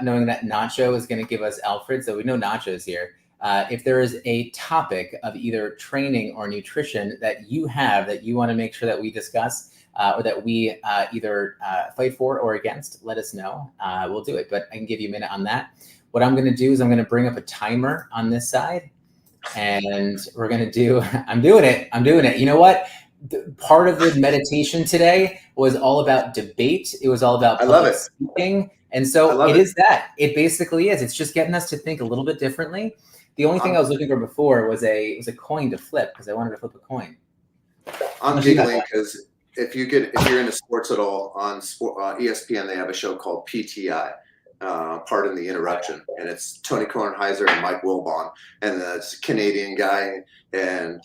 Knowing that Nacho is going to give us Alfred, so we know Nacho's here. If there is a topic of either training or nutrition that you have that you want to make sure that we discuss or that we either fight for or against, let us know. We'll do it, but I can give you a minute on that. What I'm going to do is I'm going to bring up a timer on this side, and we're going to do, I'm doing it. You know what? Part of the meditation today was all about debate. It was all about public speaking. And so it is that. It basically is. It's just getting us to think a little bit differently. The only thing I was looking for before was a coin to flip, because I wanted to flip a coin. I'm giggling because if you're into sports at all, on ESPN they have a show called PTI, Pardon the Interruption, and it's Tony Kornheiser and Mike Wilbon, and it's a Canadian guy and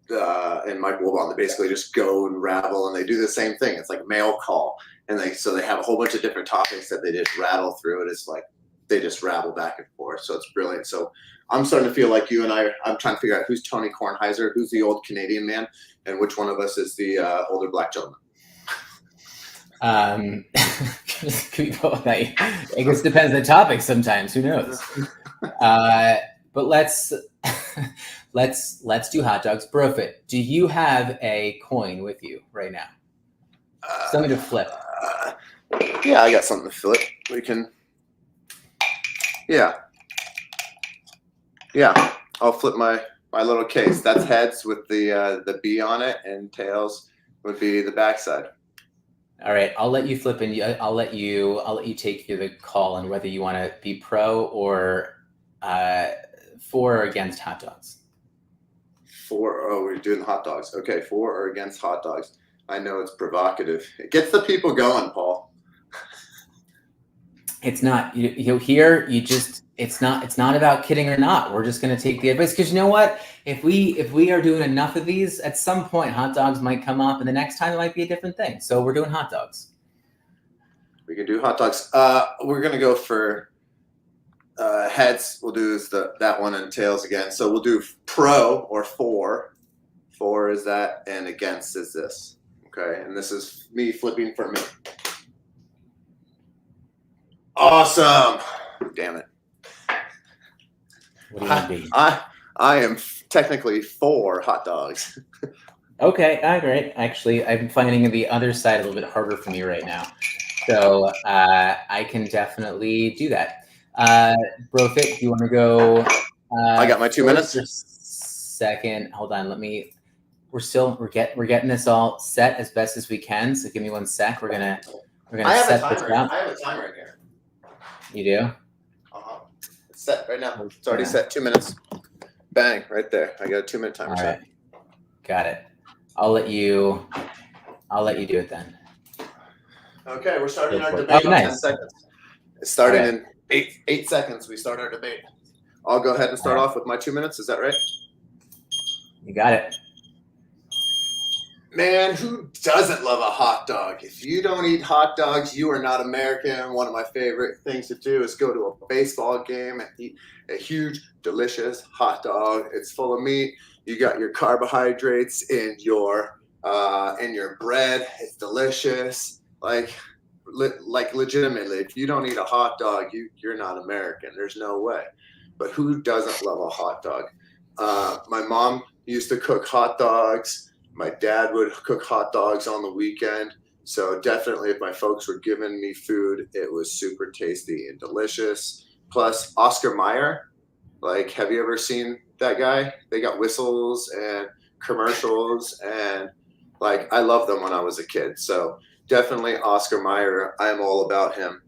Mike Wilbon. They basically just go and rabble, and they do the same thing. It's like mail call. And they have a whole bunch of different topics that they just rattle through. And it's like they just rabble back and forth. So it's brilliant. So I'm starting to feel like you and I'm trying to figure out who's Tony Kornheiser, who's the old Canadian man, and which one of us is the older black gentleman. Could be both. I guess it depends on the topic sometimes. Who knows? But let's do hot dogs. BroFit, do you have a coin with you right now? Something to flip. Yeah, I got something to flip. We can. Yeah. I'll flip my little case. That's heads with the B on it, and tails would be the backside. All right, I'll let you flip, and I'll let you take the call on whether you want to be pro or for or against hot dogs. We're doing hot dogs. Okay, for or against hot dogs. I know it's provocative. It gets the people going, Paul. It's not. It's not about kidding or not. We're just going to take the advice, because you know what? If we are doing enough of these, at some point hot dogs might come up, and the next time it might be a different thing. So we're doing hot dogs. We can do hot dogs. We're gonna go for heads. We'll do that one, and tails again. So we'll do pro or for. For is that, and against is this. Okay, and this is me flipping for me. Awesome. Damn it. What do you want to be? I am technically for hot dogs. Okay, great. Actually, I'm finding the other side a little bit harder for me right now. So I can definitely do that. BroFit, do you want to go? I got my 2 minutes. Second, hold on. We're getting this all set as best as we can. So give me 1 sec. We're gonna set this up. I have a timer in here. You do? It's set right now. It's already set. 2 minutes. Bang, right there. I got a 2 minute timer set. Got it. I'll let you do it then. Okay, we're starting our debate in 10 seconds. It's starting in 8 seconds. We start our debate. I'll go ahead and start off with my 2 minutes. Is that right? You got it. Man, who doesn't love a hot dog? If you don't eat hot dogs, you are not American. One of my favorite things to do is go to a baseball game and eat a huge, delicious hot dog. It's full of meat. You got your carbohydrates in your bread. It's delicious. Like legitimately, if you don't eat a hot dog, you're not American. There's no way. But who doesn't love a hot dog? My mom used to cook hot dogs. My dad would cook hot dogs on the weekend. So definitely, if my folks were giving me food, it was super tasty and delicious. Plus, Oscar Mayer, like, have you ever seen that guy? They got whistles and commercials, and like, I loved them when I was a kid. So definitely Oscar Mayer. I'm all about him.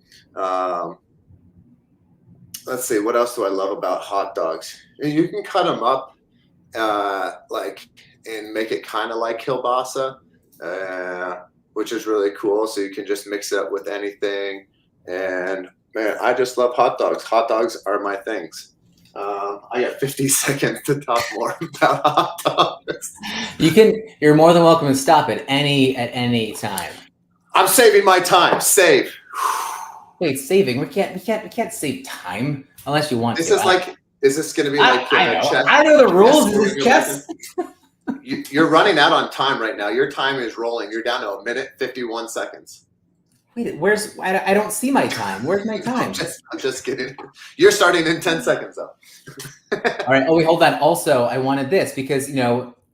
Let's see, what else do I love about hot dogs? You can cut them up and make it kind of like kielbasa, which is really cool. So you can just mix it up with anything. And man, I just love hot dogs. Hot dogs are my things. I got 50 seconds to talk more about hot dogs. You're more than welcome to stop at any time. I'm saving my time. Save. Wait, saving? We can't save time unless you want to. Is this going to be like chess? I know the rules. Is this chess? You're running out on time right now. Your time is rolling. You're down to 1 minute 51 seconds. Wait, I don't see my time. Where's my time? I'm just kidding. You're starting in 10 seconds though. All right. Oh, wait, hold on. Also, I wanted this because,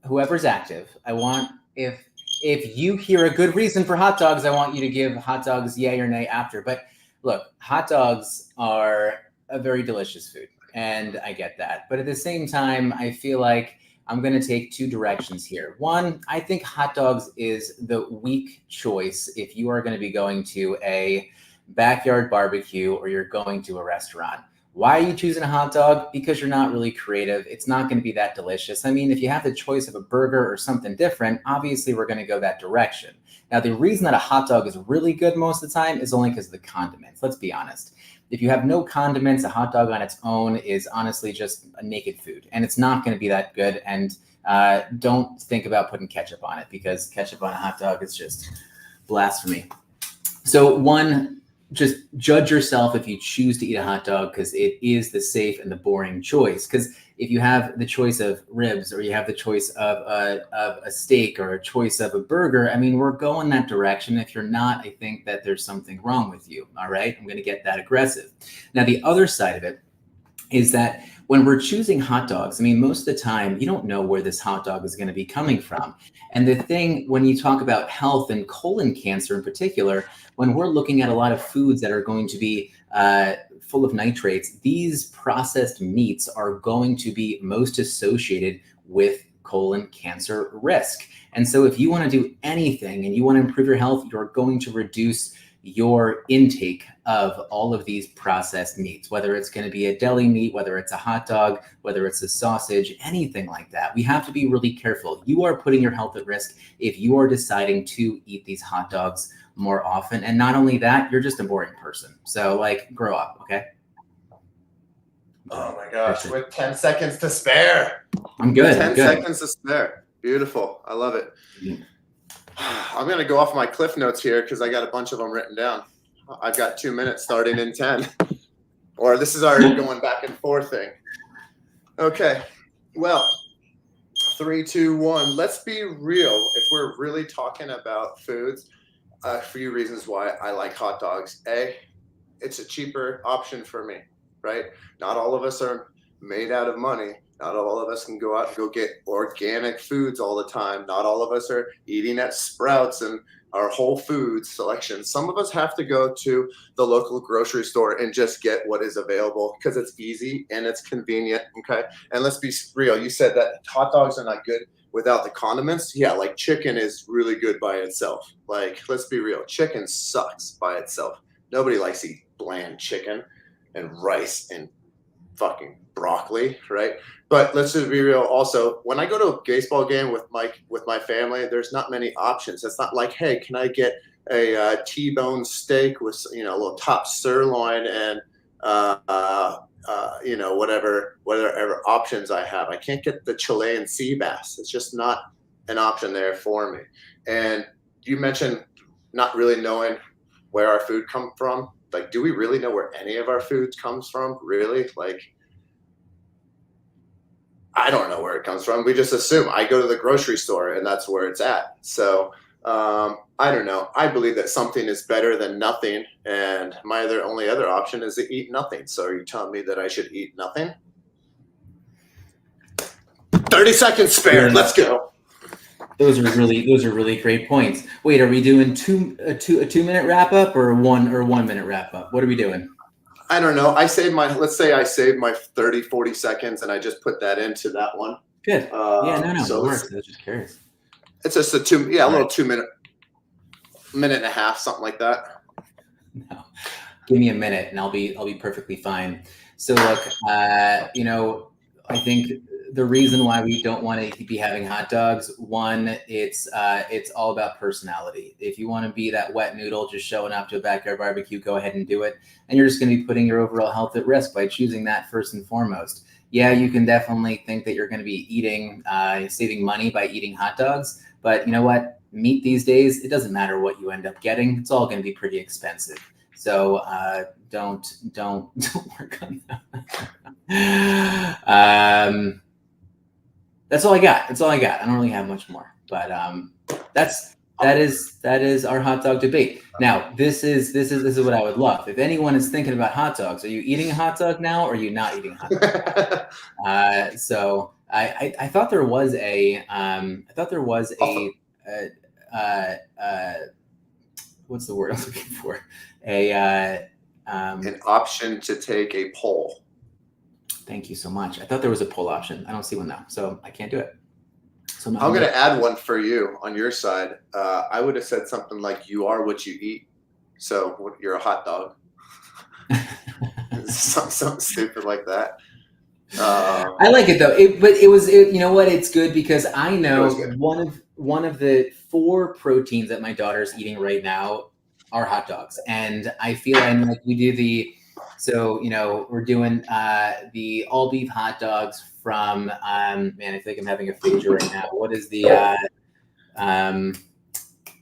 whoever's active, I want, if you hear a good reason for hot dogs, I want you to give hot dogs yay or nay after. But look, hot dogs are a very delicious food, and I get that. But at the same time, I feel like I'm going to take two directions here. One, I think hot dogs is the weak choice if you are going to be going to a backyard barbecue or you're going to a restaurant. Why are you choosing a hot dog? Because you're not really creative. It's not going to be that delicious. I mean, if you have the choice of a burger or something different, obviously we're going to go that direction. Now, the reason that a hot dog is really good most of the time is only because of the condiments. Let's be honest. If you have no condiments, a hot dog on its own is honestly just a naked food, and it's not going to be that good. And don't think about putting ketchup on it, because ketchup on a hot dog is just blasphemy. So one, just judge yourself if you choose to eat a hot dog, because it is the safe and the boring choice. Because if you have the choice of ribs or you have the choice of a steak or a choice of a burger, I mean, we're going that direction. If you're not, I think that there's something wrong with you. All right. I'm going to get that aggressive. Now, the other side of it is that when we're choosing hot dogs, I mean, most of the time, you don't know where this hot dog is going to be coming from. And the thing, when you talk about health and colon cancer in particular, when we're looking at a lot of foods that are going to be full of nitrates, these processed meats are going to be most associated with colon cancer risk. And so if you want to do anything and you want to improve your health, you're going to reduce your intake of all of these processed meats, whether it's going to be a deli meat, whether it's a hot dog, whether it's a sausage, anything like that. We have to be really careful. You are putting your health at risk if you are deciding to eat these hot dogs more often. And not only that, you're just a boring person. So like, grow up, okay? Oh my gosh, with 10 seconds to spare. I'm good. 10 seconds to spare. Beautiful. I love it. I'm going to go off my cliff notes here because I got a bunch of them written down. I've got 2 minutes starting in 10. Or this is our going back and forth thing. Okay. Well, 3, 2, 1. Let's be real. If we're really talking about foods, a few reasons why I like hot dogs. A, it's a cheaper option for me, right? Not all of us are made out of money. Not all of us can go out and go get organic foods all the time. Not all of us are eating at Sprouts and our Whole Foods selection. Some of us have to go to the local grocery store and just get what is available because it's easy and it's convenient, okay? And let's be real. You said that hot dogs are not good without the condiments. Yeah, like chicken is really good by itself. Like, let's be real. Chicken sucks by itself. Nobody likes to eat bland chicken and rice and fucking broccoli, right? But let's just be real. Also, when I go to a baseball game with my family, there's not many options. It's not like, hey, can I get a T-bone steak with a little top sirloin and whatever options I have. I can't get the Chilean sea bass. It's just not an option there for me. And you mentioned not really knowing where our food comes from. Like, do we really know where any of our food comes from? Really? Like, I don't know where it comes from. We just assume. I go to the grocery store and that's where it's at. So I don't know. I believe that something is better than nothing. And my only other option is to eat nothing. So are you telling me that I should eat nothing? 30 seconds spare. Let's go. Those are really great points. Wait, are we doing a 2 minute wrap up or 1 minute wrap up? What are we doing? I don't know. Let's say I saved my 30, 40 seconds and I just put that into that one. Good. No, so it works. I was just curious. It's just a little 2 minute, minute and a half, something like that. No, give me a minute and I'll be perfectly fine. So look, I think the reason why we don't want to be having hot dogs, one, it's all about personality. If you want to be that wet noodle just showing up to a backyard barbecue, go ahead and do it. And you're just going to be putting your overall health at risk by choosing that first and foremost. Yeah, you can definitely think that you're going to be saving money by eating hot dogs. But you know what? Meat these days, it doesn't matter what you end up getting. It's all going to be pretty expensive. So don't work on that. That's all I got. I don't really have much more, but that is our hot dog debate. Now, this is what I would love. If anyone is thinking about hot dogs, are you eating a hot dog now, or are you not eating a hot dog? So I thought there was what's the word I'm looking for? An option to take a poll. Thank you so much. I thought there was a poll option. I don't see one now, so I can't do it. So I'm going to add one for you on your side. I would have said something like, "You are what you eat." So you're a hot dog. something stupid like that. I like it though. You know what? It's good because I know one of the 4 proteins that my daughter's eating right now are hot dogs, and I feel like we do we're doing the all beef hot dogs from man, I feel like I'm having a phaser right now. What is the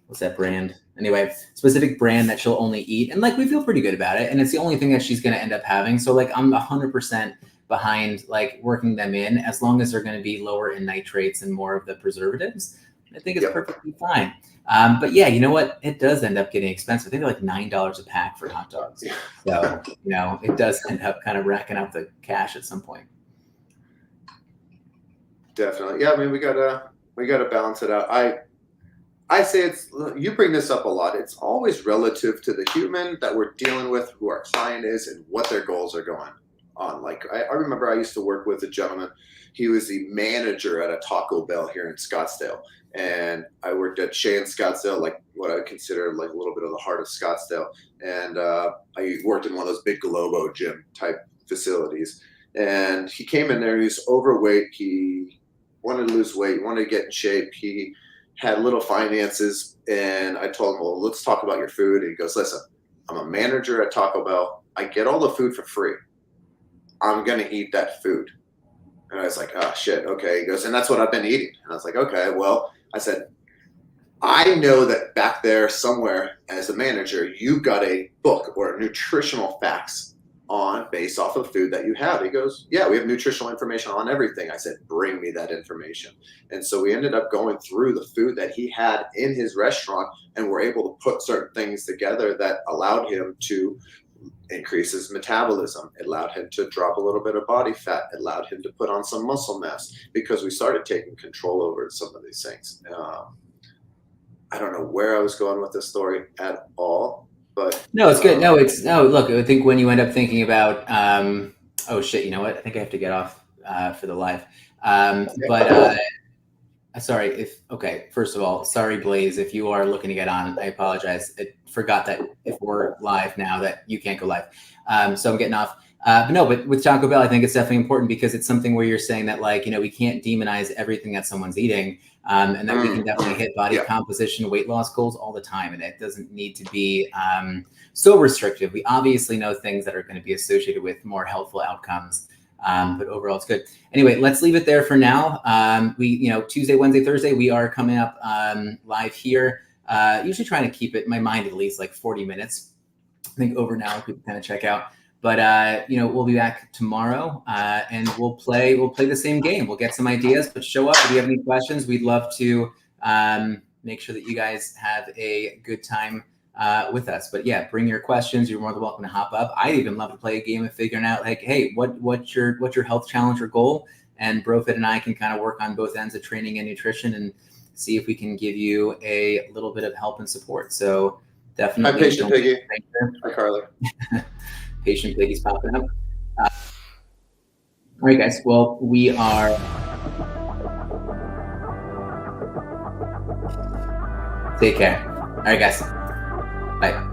what's that brand? Anyway, specific brand that she'll only eat, and like we feel pretty good about it, and it's the only thing that she's going to end up having. So like I'm 100% behind like working them in, as long as they're going to be lower in nitrates and more of the preservatives. I think it's perfectly fine. But yeah, you know what? It does end up getting expensive. I think they're like $9 a pack for hot dogs. So, it does end up kind of racking up the cash at some point. Definitely. Yeah. I mean, we gotta balance it out. I say you bring this up a lot. It's always relative to the human that we're dealing with, who our client is, and what their goals are going on. Like I remember I used to work with a gentleman. He was the manager at a Taco Bell here in Scottsdale. And I worked at Shea in Scottsdale, like what I would consider like a little bit of the heart of Scottsdale. And I worked in one of those big Globo gym type facilities. And he came in there, he was overweight. He wanted to lose weight, wanted to get in shape. He had little finances. And I told him, well, let's talk about your food. And he goes, listen, I'm a manager at Taco Bell. I get all the food for free. I'm going to eat that food. And I was like, oh, shit. Okay. He goes, and that's what I've been eating. And I was like, okay, well, I said, I know that back there somewhere as a manager, you got a book or nutritional facts on based off of the food that you have. He goes, yeah, we have nutritional information on everything. I said, bring me that information. And so we ended up going through the food that he had in his restaurant, and we're able to put certain things together that allowed him to increase his metabolism. It allowed him to drop a little bit of body fat. It allowed him to put on some muscle mass, because we started taking control over some of these things. I don't know where I was going with this story at all, but no, it's good. No, look, I think when you end up thinking about, oh shit, you know what? I think I have to get off for the live. Sorry first of all, sorry, Blaze, if you are looking to get on, I apologize. I forgot that if we're live now that you can't go live. So I'm getting off. But with Taco Bell, I think it's definitely important, because it's something where you're saying that, like, we can't demonize everything that someone's eating, and that we can definitely hit body composition, weight loss goals all the time. And it doesn't need to be so restrictive. We obviously know things that are going to be associated with more healthful outcomes. But overall, it's good. Anyway, let's leave it there for now. We, Tuesday, Wednesday, Thursday, we are coming up live here. Usually trying to keep it, in my mind, at least like 40 minutes. I think over now, people kind of check out. But we'll be back tomorrow, and we'll play the same game. We'll get some ideas, but show up if you have any questions. We'd love to make sure that you guys have a good time with us. But yeah, bring your questions. You're more than welcome to hop up. I'd even love to play a game of figuring out, like, hey, what's your health challenge or goal? And BroFit and I can kind of work on both ends of training and nutrition and see if we can give you a little bit of help and support. So definitely. Hi, Patient Piggy. Hi, Carly. Patient Piggy's popping up. All right, guys. Well, we are. Take care. All right, guys. Bye.